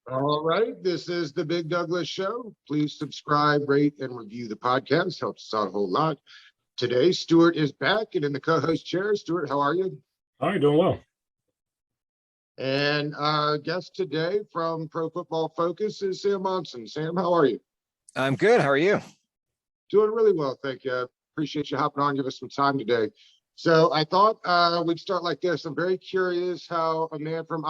All right, this is the Big Douglas Show. Please subscribe, rate, and review the podcast. Helps us out a whole lot. Today, Stuart is back and in the co-host chair. Stuart, how are you? All right, doing well. And our guest today from Pro Football Focus is Sam Monson. Sam, how are you? I'm good. How are you? Doing really well, thank you. Appreciate you hopping on, give us some time today. So I thought we'd start like this. I'm very curious how a man from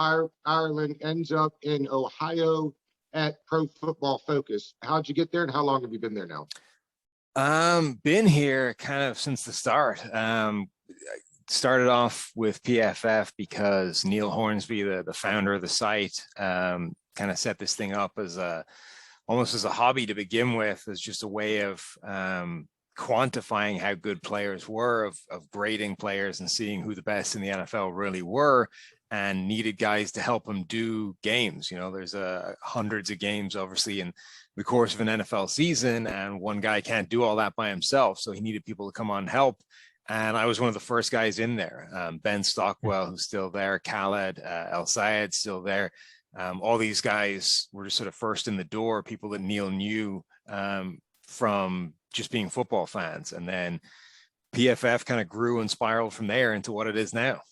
Ireland ends up in Ohio at Pro Football Focus. How'd you get there, and how long have you been there now? Been here kind of since the start. Started off with PFF because Neil Hornsby, the founder of the site, kind of set this thing up as almost as a hobby to begin with, as just a way of quantifying how good players were, of grading players and seeing who the best in the NFL really were, and needed guys to help them do games. You know, there's hundreds of games, obviously, in the course of an NFL season, and one guy can't do all that by himself. So he needed people to come on and help. And I was one of the first guys in there. Ben Stockwell, who's still there, Khaled, El Sayed, still there. All these guys were just sort of first in the door, people that Neil knew from just being football fans. And then PFF kind of grew and spiraled from there into what it is now.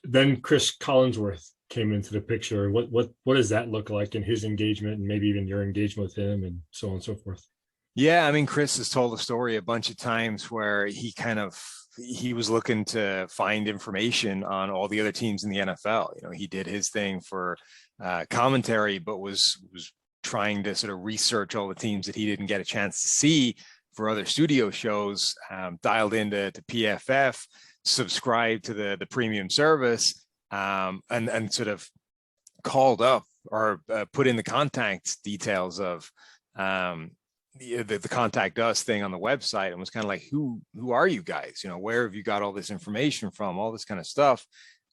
Then Chris Collinsworth came into the picture. What does that look like in his engagement, and maybe even your engagement with him, and so on and so forth? Yeah, I mean, Chris has told the story a bunch of times where he was looking to find information on all the other teams in the NFL. You know, he did his thing for commentary, but was trying to sort of research all the teams that he didn't get a chance to see for other studio shows. Dialed into PFF, subscribed to the premium service, and sort of called up or put in the contact details of the contact us thing on the website, and was kind of like, who are you guys? You know, where have you got all this information from? All this kind of stuff.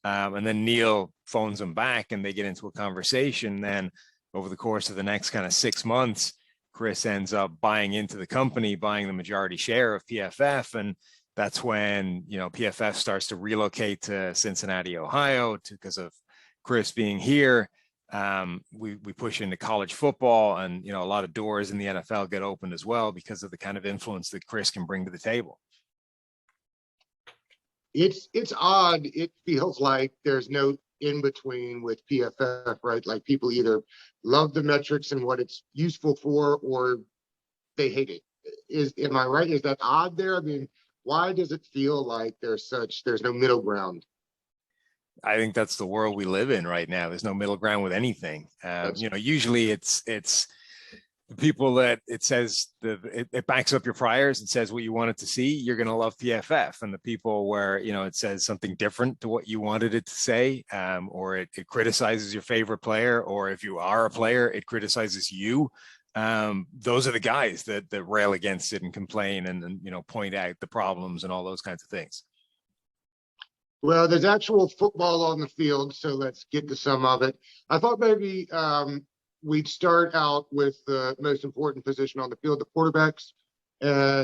And then Neil phones them back, and they get into a conversation. Then over the course of the next kind of 6 months, Chris ends up buying into the company, buying the majority share of PFF. And that's when, you know, PFF starts to relocate to Cincinnati, Ohio, because of Chris being here. We push into college football, and, you know, a lot of doors in the NFL get opened as well because of the kind of influence that Chris can bring to the table. It's odd. It feels like there's no in between with PFF, right? Like people either love the metrics and what it's useful for, or they hate it. Am I right? Is that odd there? I mean, why does it feel like there's no middle ground? I think that's the world we live in right now. There's no middle ground with anything. You know, usually it's the people that it says it backs up your priors. It says what you wanted to see. You're going to love PFF. And the people where, you know, it says something different to what you wanted it to say, or it criticizes your favorite player, or if you are a player, it criticizes you. Those are the guys that rail against it and complain and, you know, point out the problems and all those kinds of things. Well, there's actual football on the field, so let's get to some of it. I thought maybe we'd start out with the most important position on the field, the quarterbacks.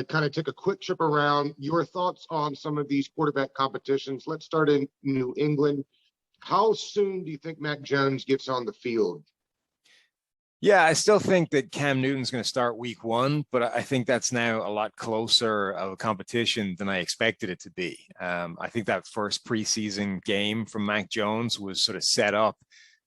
Kind of take a quick trip around. Your thoughts on some of these quarterback competitions. Let's start in New England. How soon do you think Mac Jones gets on the field? Yeah, I still think that Cam Newton's going to start week 1, but I think that's now a lot closer of a competition than I expected it to be. I think that first preseason game from Mac Jones was sort of set up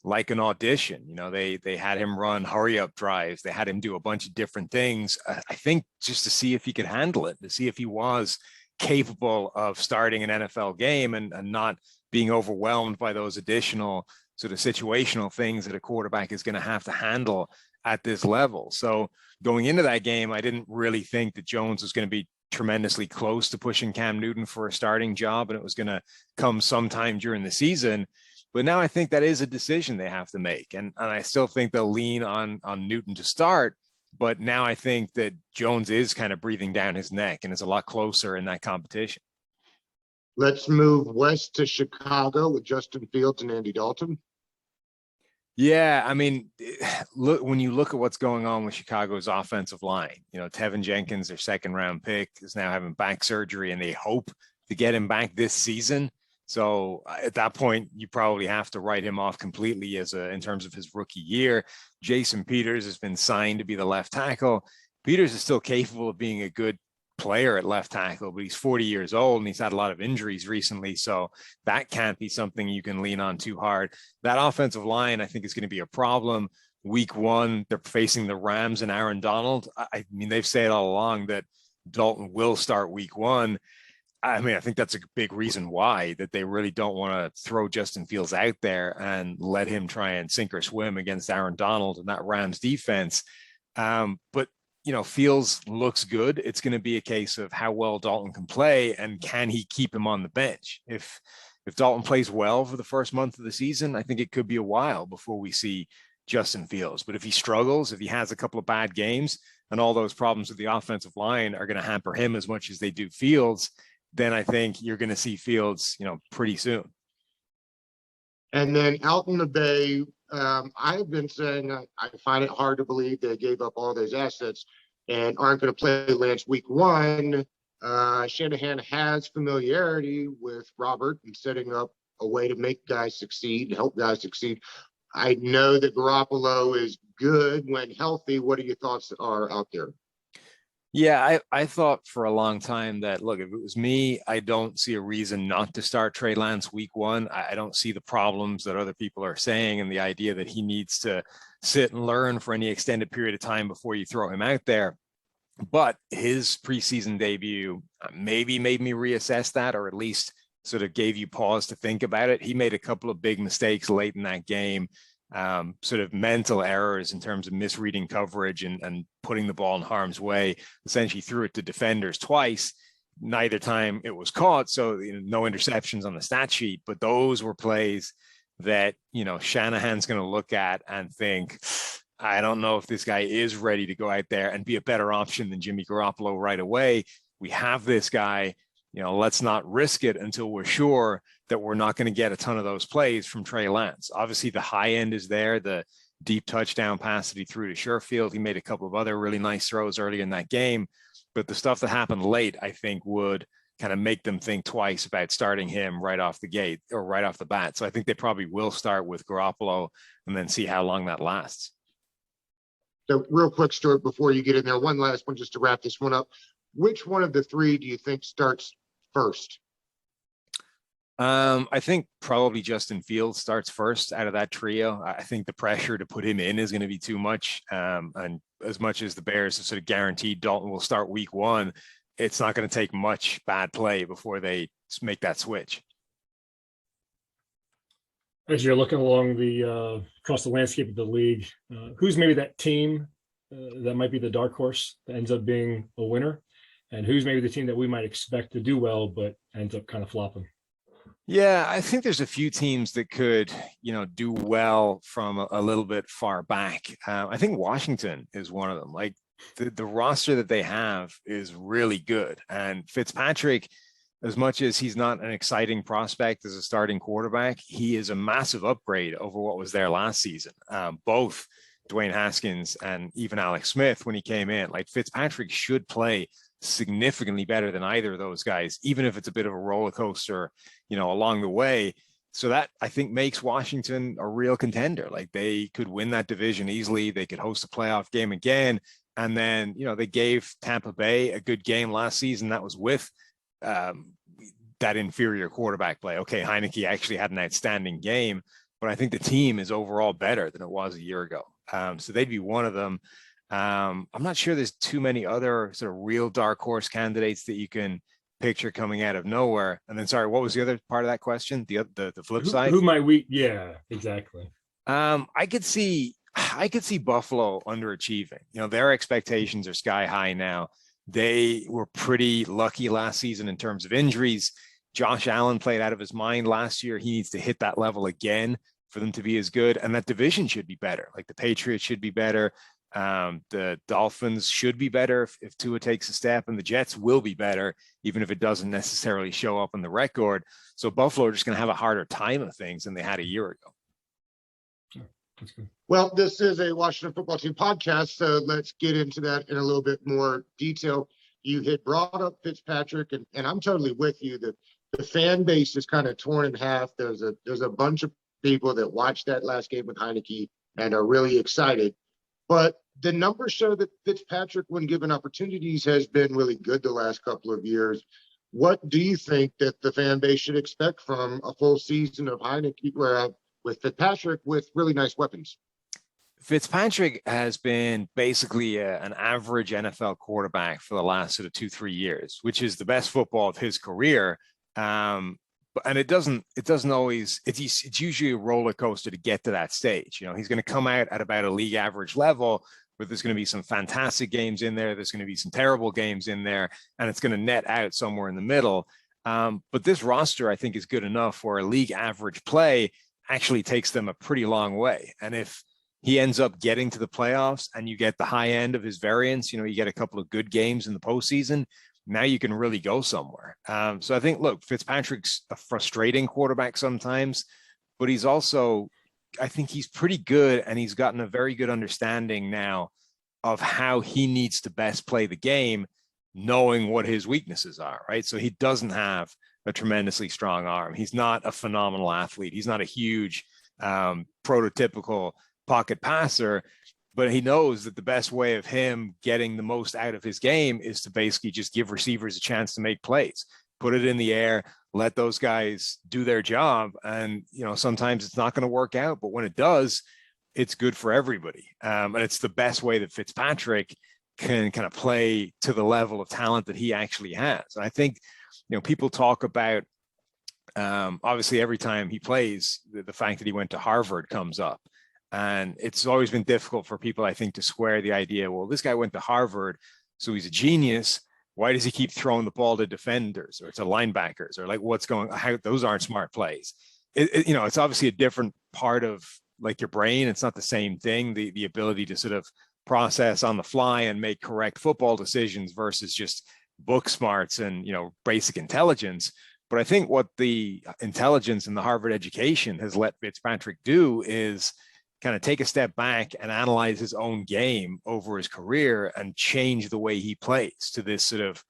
like an audition. You know, they had him run hurry up drives. They had him do a bunch of different things. I think just to see if he could handle it, to see if he was capable of starting an NFL game and not being overwhelmed by those additional sort of situational things that a quarterback is going to have to handle at this level. So going into that game, I didn't really think that Jones was going to be tremendously close to pushing Cam Newton for a starting job, and it was going to come sometime during the season. But now I think that is a decision they have to make. And I still think they'll lean on Newton to start. But now I think that Jones is kind of breathing down his neck and is a lot closer in that competition. Let's move west to Chicago with Justin Fields and Andy Dalton. Yeah, I mean, look, when you look at what's going on with Chicago's offensive line, you know, Tevin Jenkins, their second round pick, is now having back surgery, and they hope to get him back this season. So at that point, you probably have to write him off completely in terms of his rookie year. Jason Peters has been signed to be the left tackle. Peters is still capable of being a good player at left tackle, but he's 40 years old and he's had a lot of injuries recently. So that can't be something you can lean on too hard. That offensive line, I think, is going to be a problem. Week 1, they're facing the Rams and Aaron Donald. I mean, they've said all along that Dalton will start week 1. I mean, I think that's a big reason why that they really don't want to throw Justin Fields out there and let him try and sink or swim against Aaron Donald and that Rams defense. But, you know, Fields looks good. It's going to be a case of how well Dalton can play and can he keep him on the bench. If Dalton plays well for the first month of the season, I think it could be a while before we see Justin Fields. But if he struggles, if he has a couple of bad games and all those problems with the offensive line are going to hamper him as much as they do Fields, then I think you're going to see Fields, you know, pretty soon. And then out in the Bay, I've been saying I find it hard to believe they gave up all those assets and aren't going to play Lance week 1. Shanahan has familiarity with Robert and setting up a way to make guys succeed, help guys succeed. I know that Garoppolo is good when healthy. What are your thoughts are out there? Yeah, I thought for a long time that, look, if it was me, I don't see a reason not to start Trey Lance week 1. I don't see the problems that other people are saying and the idea that he needs to sit and learn for any extended period of time before you throw him out there. But his preseason debut maybe made me reassess that, or at least sort of gave you pause to think about it. He made a couple of big mistakes late in that game. Sort of mental errors in terms of misreading coverage and putting the ball in harm's way. Essentially threw it to defenders twice. Neither time it was caught, so no interceptions on the stat sheet. But those were plays that, you know, Shanahan's going to look at and think, I don't know if this guy is ready to go out there and be a better option than Jimmy Garoppolo right away. We have this guy, you know, let's not risk it until we're sure that we're not going to get a ton of those plays from Trey Lance. Obviously, the high end is there, the deep touchdown pass that he threw to Sherfield. He made a couple of other really nice throws early in that game. But the stuff that happened late, I think, would kind of make them think twice about starting him right off the gate or right off the bat. So I think they probably will start with Garoppolo and then see how long that lasts. So real quick, Stuart, before you get in there, one last one just to wrap this one up. Which one of the 3 do you think starts first? I think probably Justin Fields starts first out of that trio. I think the pressure to put him in is going to be too much. And as much as the Bears have sort of guaranteed Dalton will start week 1, it's not going to take much bad play before they make that switch. As you're looking along the across the landscape of the league, who's maybe that team that might be the dark horse that ends up being a winner, and who's maybe the team that we might expect to do well but ends up kind of flopping? Yeah, I think there's a few teams that could, you know, do well from a little bit far back. I think Washington is one of them. Like the roster that they have is really good, and Fitzpatrick, as much as he's not an exciting prospect as a starting quarterback, he is a massive upgrade over what was there last season. Both Dwayne Haskins and even Alex Smith, when he came in, like Fitzpatrick should play significantly better than either of those guys, even if it's a bit of a roller coaster, you know, along the way. So that, I think, makes Washington a real contender. Like they could win that division easily. They could host a playoff game again. And then, you know, they gave Tampa Bay a good game last season. That was with that inferior quarterback play. Okay, Heineke actually had an outstanding game, but I think the team is overall better than it was a year ago. So they'd be one of them. I'm not sure there's too many other sort of real dark horse candidates that you can picture coming out of nowhere. And then, sorry, what was the other part of that question? The flip side? Who might we? Yeah, exactly. I could see Buffalo underachieving. You know, their expectations are sky high now. They were pretty lucky last season in terms of injuries. Josh Allen played out of his mind last year. He needs to hit that level again for them to be as good. And that division should be better. Like the Patriots should be better. The Dolphins should be better if Tua takes a step, and the Jets will be better, even if it doesn't necessarily show up on the record. So Buffalo are just going to have a harder time of things than they had a year ago. That's good. Well, this is a Washington Football Team podcast, so let's get into that in a little bit more detail. You had brought up Fitzpatrick, and I'm totally with you. The The fan base is kind of torn in half. There's a bunch of people that watched that last game with Heineke and are really excited. But the numbers show that Fitzpatrick, when given opportunities, has been really good the last couple of years. What do you think that the fan base should expect from a full season of Heineke with Fitzpatrick with really nice weapons? Fitzpatrick has been basically an average NFL quarterback for the last sort of 2-3 years, which is the best football of his career. And it doesn't always, it's usually a roller coaster to get to that stage. You know, he's going to come out at about a league average level, but there's going to be some fantastic games in there. There's going to be some terrible games in there, and it's going to net out somewhere in the middle. But this roster, I think, is good enough where a league average play actually takes them a pretty long way. And if he ends up getting to the playoffs and you get the high end of his variance, you know, you get a couple of good games in the postseason, now you can really go somewhere. So I think, look, Fitzpatrick's a frustrating quarterback sometimes, but he's also, I think he's pretty good, and he's gotten a very good understanding now of how he needs to best play the game, knowing what his weaknesses are, right? So he doesn't have a tremendously strong arm. He's not a phenomenal athlete. He's not a huge prototypical pocket passer, but he knows that the best way of him getting the most out of his game is to basically just give receivers a chance to make plays, put it in the air, let those guys do their job. And, you know, sometimes it's not going to work out, but when it does, it's good for everybody. And it's the best way that Fitzpatrick can kind of play to the level of talent that he actually has. And I think, you know, people talk about, obviously every time he plays, the fact that he went to Harvard comes up. And it's always been difficult for people, I think, to square the idea, well, this guy went to Harvard, so he's a genius. Why does he keep throwing the ball to defenders or to linebackers, or like what's going on? How those aren't smart plays. You know, it's obviously a different part of like your brain. It's not the same thing. The ability to sort of process on the fly and make correct football decisions versus just book smarts and, you know, basic intelligence. But I think what the intelligence and the Harvard education has let Fitzpatrick do is kind of take a step back and analyze his own game over his career and change the way he plays to this sort of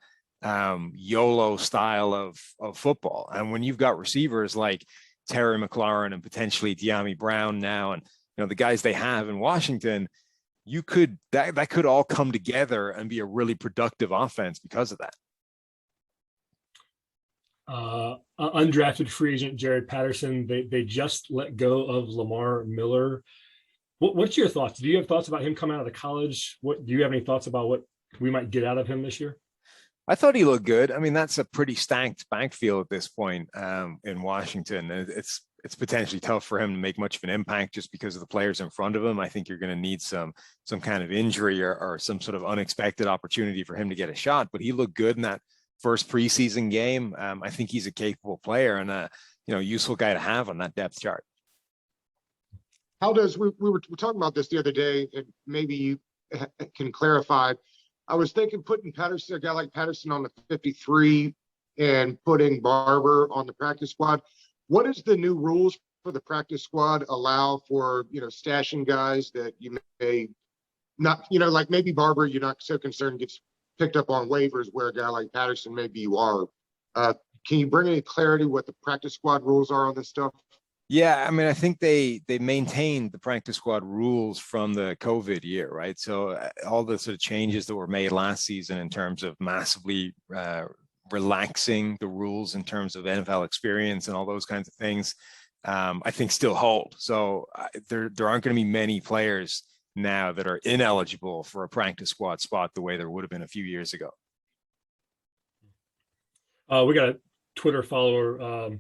YOLO style of football. And when you've got receivers like Terry McLaurin and potentially De'Ami Brown now, and, you know, the guys they have in Washington, you could, that could all come together and be a really productive offense because of that. Undrafted free agent Jared Patterson, they just let go of Lamar Miller. What's your thoughts? Do you have thoughts about him coming out of college? Do you have any thoughts about what we might get out of him this year? I thought he looked good. I mean, that's a pretty stacked backfield at this point in Washington. It's potentially tough for him to make much of an impact just because of the players in front of him. I think you're going to need some kind of injury or some sort of unexpected opportunity for him to get a shot. But he looked good in that first preseason game. I think he's a capable player and a, you know, useful guy to have on that depth chart. How does we were talking about this the other day, and maybe you can clarify. I was thinking putting Patterson, a guy like Patterson, on the 53 and putting Barber on the practice squad. What is the new rules for the practice squad allow for, you know, stashing guys that you may not, you know, like maybe Barber, you're not so concerned gets picked up on waivers, where a guy like Patterson, maybe you are. Can you bring any clarity what the practice squad rules are on this stuff? Yeah, I mean, I think they maintained the practice squad rules from the COVID year, right? So all the sort of changes that were made last season in terms of massively relaxing the rules in terms of NFL experience and all those kinds of things, I think still hold. So there aren't going to be many players now that are ineligible for a practice squad spot the way there would have been a few years ago. We got a Twitter follower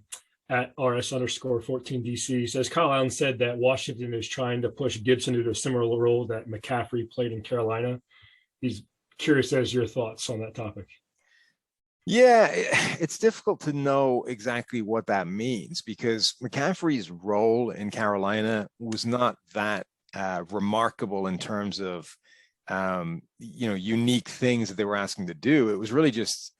at RS_14DC says Kyle Allen said that Washington is trying to push Gibson into a similar role that McCaffrey played in Carolina. He's curious as your thoughts on that topic. Yeah, it's difficult to know exactly what that means because McCaffrey's role in Carolina was not that remarkable in terms of you know, unique things that they were asking to do. It was really just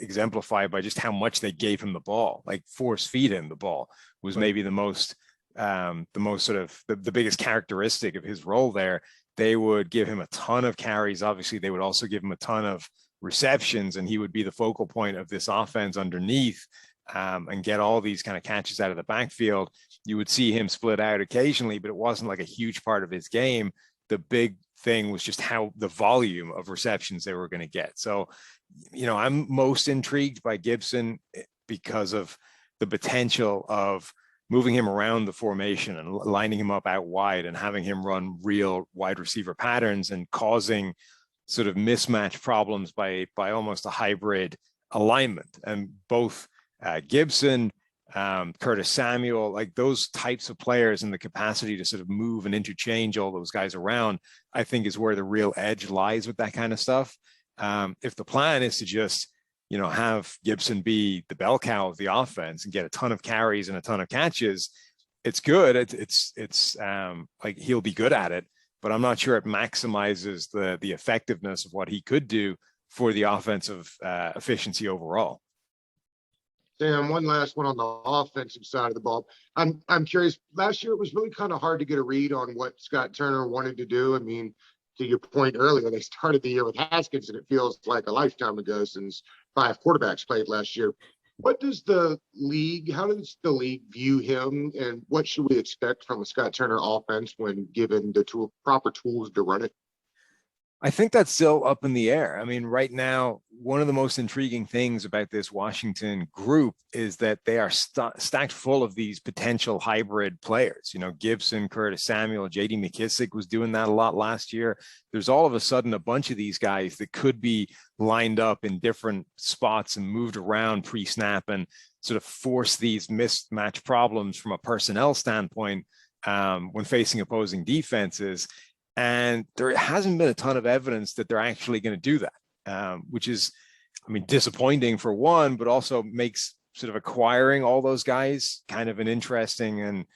exemplified by just how much they gave him the ball. Like force feed him the ball was maybe the most sort of the biggest characteristic of his role there. They would give him a ton of carries. Obviously, they would also give him a ton of receptions, and he would be the focal point of this offense underneath. and get all these kind of catches out of the backfield, you would see him split out occasionally, but it wasn't like a huge part of his game. The big thing was just how the volume of receptions they were going to get. So, I'm most intrigued by Gibson because of the potential of moving him around the formation and lining him up out wide and having him run real wide receiver patterns and causing sort of mismatch problems by almost a hybrid alignment. And both Gibson, Curtis Samuel, like those types of players and the capacity to sort of move and interchange all those guys around, I think is where the real edge lies with that kind of stuff. If the plan is to just, have Gibson be the bell cow of the offense and get a ton of carries and a ton of catches, it's good. It's like he'll be good at it, but I'm not sure it maximizes the effectiveness of what he could do for the offensive efficiency overall. Sam, one last one on the offensive side of the ball. I'm curious. Last year, it was really kind of hard to get a read on what Scott Turner wanted to do. I mean, to your point earlier, they started the year with Haskins, and it feels like a lifetime ago since 5 quarterbacks played last year. How does the league view him, and what should we expect from a Scott Turner offense when given the proper tools to run it? I think that's still up in the air. I mean, right now, one of the most intriguing things about this Washington group is that they are stacked full of these potential hybrid players. Gibson, Curtis Samuel, J.D. McKissick was doing that a lot last year. There's all of a sudden a bunch of these guys that could be lined up in different spots and moved around pre-snap and sort of force these mismatch problems from a personnel standpoint when facing opposing defenses. And there hasn't been a ton of evidence that they're actually going to do that, which is, disappointing for one, but also makes sort of acquiring all those guys kind of an interesting and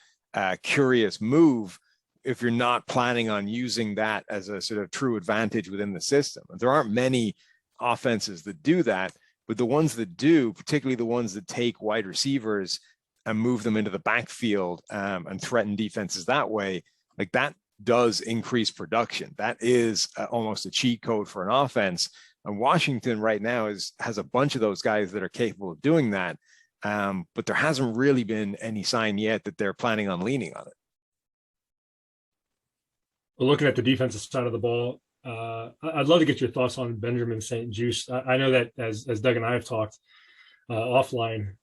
curious move if you're not planning on using that as a sort of true advantage within the system. There aren't many offenses that do that, but the ones that do, particularly the ones that take wide receivers and move them into the backfield and threaten defenses that way, like that does increase production. That is almost a cheat code for an offense. And Washington right now has a bunch of those guys that are capable of doing that. But there hasn't really been any sign yet that they're planning on leaning on it. Well, looking at the defensive side of the ball, I'd love to get your thoughts on Benjamin St-Juste. I know that as Doug and I have talked offline,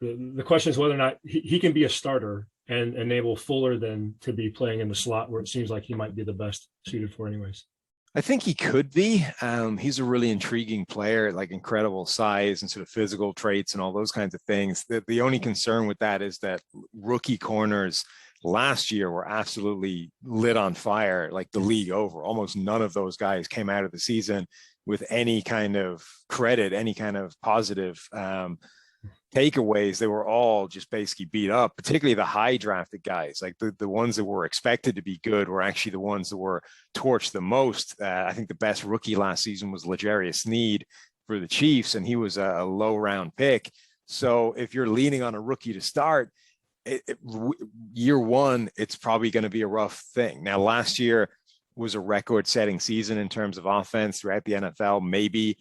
the question is whether or not he can be a starter and enable Fuller then to be playing in the slot where it seems like he might be the best suited for anyways. I think he could be. He's a really intriguing player, like incredible size and sort of physical traits and all those kinds of things. The only concern with that is that rookie corners last year were absolutely lit on fire, like the league over. Almost none of those guys came out of the season with any kind of credit, any kind of positive takeaways. They were all just basically beat up, particularly the high drafted guys. Like the ones that were expected to be good were actually the ones that were torched the most. I think the best rookie last season was L'Jarius Sneed for the Chiefs, and he was a low round pick. So if you're leaning on a rookie to start, year one, it's probably going to be a rough thing. Now, last year was a record setting season in terms of offense throughout the NFL. Maybe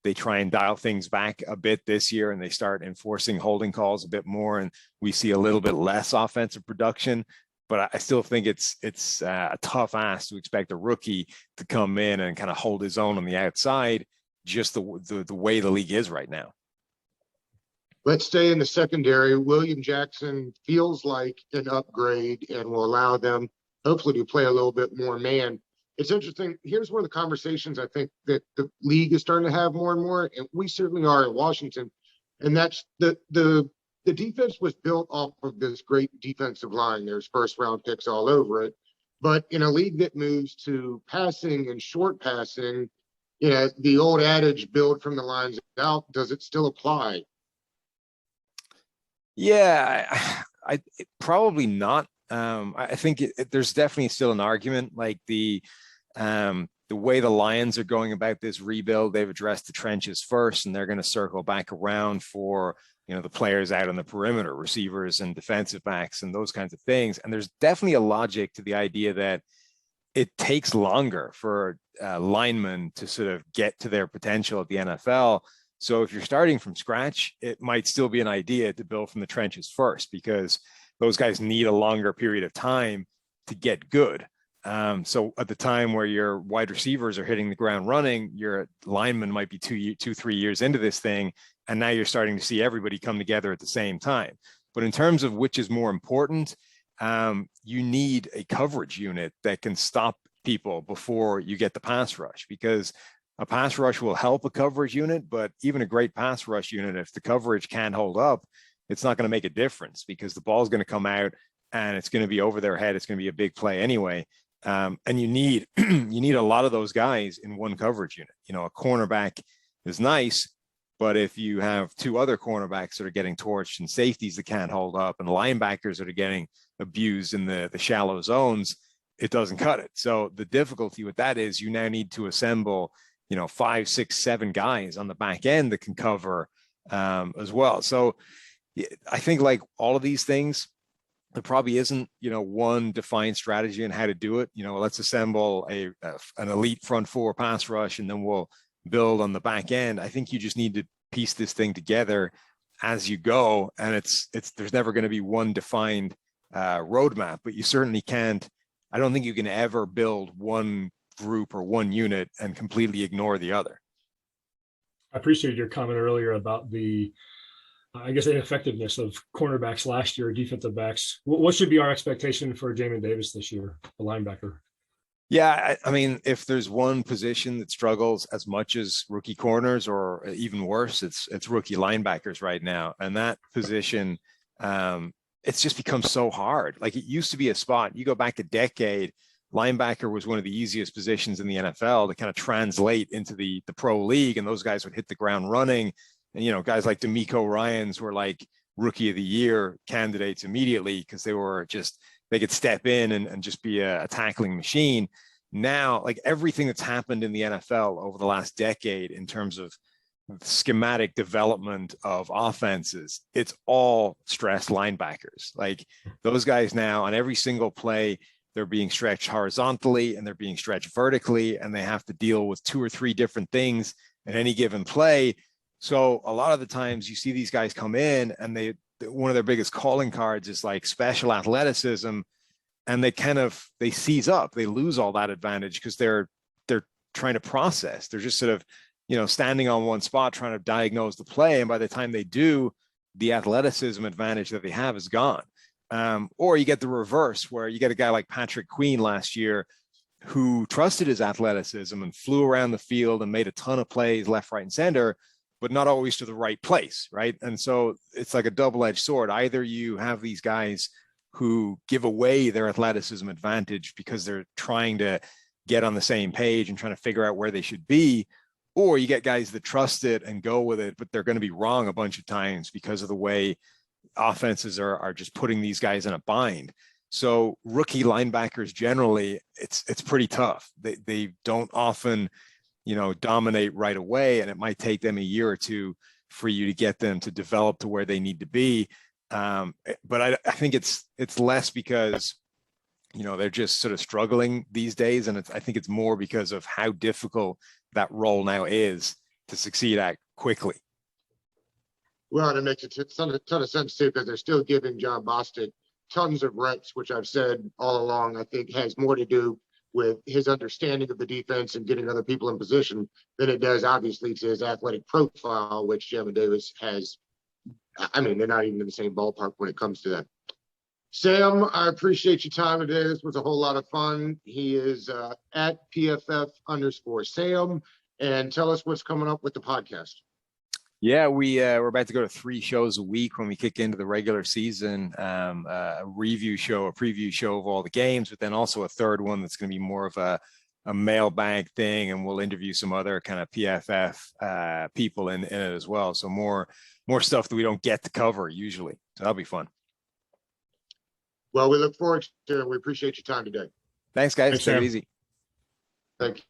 they try and dial things back a bit this year and they start enforcing holding calls a bit more, and we see a little bit less offensive production. But I still think it's a tough ask to expect a rookie to come in and kind of hold his own on the outside, just the way the league is right now. Let's stay in the secondary. William Jackson feels like an upgrade and will allow them hopefully to play a little bit more man. It's interesting. Here's where the conversations I think that the league is starting to have more and more, and we certainly are in Washington. And that's the defense was built off of this great defensive line. There's first round picks all over it. But in a league that moves to passing and short passing, the old adage, build from the lines out, does it still apply? Yeah, I probably not. I think there's definitely still an argument. Like the way the Lions are going about this rebuild, they've addressed the trenches first, and they're going to circle back around for the players out on the perimeter, receivers and defensive backs and those kinds of things. And there's definitely a logic to the idea that it takes longer for linemen to sort of get to their potential at the NFL So if you're starting from scratch, it might still be an idea to build from the trenches first, because those guys need a longer period of time to get good. So at the time where your wide receivers are hitting the ground running, your lineman might be 3 years into this thing, and now you're starting to see everybody come together at the same time. But in terms of which is more important, you need a coverage unit that can stop people before you get the pass rush, because a pass rush will help a coverage unit, but even a great pass rush unit, if the coverage can't hold up, it's not going to make a difference, because the ball is going to come out and it's going to be over their head. It's going to be a big play anyway. And you need you need a lot of those guys in one coverage unit. You know, a cornerback is nice, but if you have two other cornerbacks that are getting torched and safeties that can't hold up and linebackers that are getting abused in the shallow zones, it doesn't cut it. So the difficulty with that is you now need to assemble, 5, 6, 7 guys on the back end that can cover as well. So I think, like all of these things, there probably isn't, one defined strategy on how to do it. Let's assemble an elite front four pass rush, and then we'll build on the back end. I think you just need to piece this thing together as you go. And there's never going to be one defined roadmap, but you certainly can't. I don't think you can ever build one group or one unit and completely ignore the other. I appreciated your comment earlier about the ineffectiveness of cornerbacks last year, defensive backs. What should be our expectation for Jamin Davis this year, the linebacker? Yeah, I mean, if there's one position that struggles as much as rookie corners, or even worse, it's rookie linebackers right now. And that position, it's just become so hard. Like, it used to be a spot. You go back a decade, linebacker was one of the easiest positions in the NFL to kind of translate into the pro league, and those guys would hit the ground running. And, guys like DeMeco Ryans were like rookie of the year candidates immediately, because they could step in and just be a tackling machine. Now, like, everything that's happened in the NFL over the last decade in terms of schematic development of offenses, it's all stress linebackers. Like, those guys now, on every single play, they're being stretched horizontally and they're being stretched vertically, and they have to deal with 2 or 3 different things in any given play. So a lot of the times you see these guys come in, and one of their biggest calling cards is like special athleticism, and they seize up. They lose all that advantage because they're trying to process. They're just sort of, standing on one spot trying to diagnose the play, and by the time they do, the athleticism advantage that they have is gone. Or you get the reverse, where you get a guy like Patrick Queen last year, who trusted his athleticism and flew around the field and made a ton of plays left, right, and center, but not always to the right place, right? And so it's like a double-edged sword. Either you have these guys who give away their athleticism advantage because they're trying to get on the same page and trying to figure out where they should be, or you get guys that trust it and go with it, but they're going to be wrong a bunch of times because of the way offenses are just putting these guys in a bind. So rookie linebackers, generally, it's pretty tough. They don't often dominate right away, and it might take them a year or two for you to get them to develop to where they need to be. But I think it's less because, they're just sort of struggling these days. And I think it's more because of how difficult that role now is to succeed at quickly. Well, and it makes a ton of sense too, because they're still giving John Bostic tons of reps, which I've said all along, I think has more to do with his understanding of the defense and getting other people in position than it does, obviously, to his athletic profile, which Jamin Davis has. I mean, they're not even in the same ballpark when it comes to that. Sam, I appreciate your time today. This was a whole lot of fun. He is at PFF_Sam, and tell us what's coming up with the podcast. Yeah, we're about to go to 3 shows a week when we kick into the regular season. A review show, a preview show of all the games, but then also a third one that's going to be more of a mailbag thing, and we'll interview some other kind of PFF people in it as well. So more stuff that we don't get to cover usually. So that'll be fun. Well, we look forward to it. We appreciate your time today. Thanks, guys. Thanks, Take it Sam. easy. Thank you.